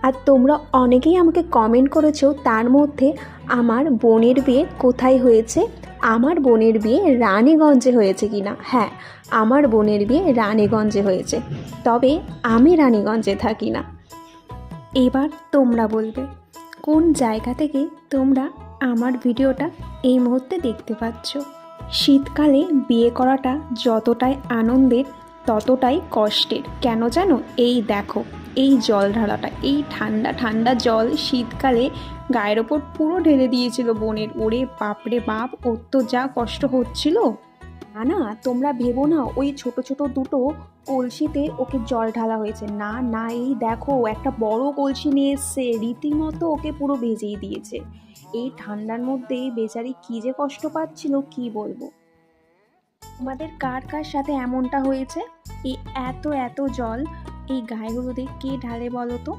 আর তোমরা অনেকেই আমাকে কমেন্ট করেছো তার মধ্যে আমার বোনের বিয়ে কোথায় হয়েছে, আমার বোনের বিয়ে রানীগঞ্জে হয়েছে কি না। হ্যাঁ, আমার বোনের বিয়ে রানীগঞ্জে হয়েছে, তবে আমি রানীগঞ্জে থাকি না। এবার তোমরা বলবে কোন জায়গা থেকে তোমরা আমার ভিডিওটা এই মুহূর্তে দেখতে পাচ্ছ। শীতকালে বিয়ে করাটা যতটাই আনন্দের ততটাই কষ্টের। কেন জানো? এই দেখো, এই জল ঢালাটা, এই ঠান্ডা ঠান্ডা জল শীতকালে গায়ের ওপর পুরো ঢেলে দিয়েছিল বোনের। ওরে বাপরে বাপ, ওর তো যা কষ্ট হচ্ছিল। না না, তোমরা ভেবো না ওই ছোট ছোট দুটো কলসিতে ওকে জল ঢালা হয়েছে। না না, এই দেখো একটা বড় কলসি নিয়ে এসছে, রীতিমতো ওকে পুরো ভেজেই দিয়েছে। এই ঠান্ডার মধ্যে বেচারি কি যে কষ্ট পাচ্ছিল কি বলবো। তোমাদের কার কার সাথে এমনটা হয়েছে? এই এত এত জল এই গায়ে হলুদে কে ঢালে বলো তো?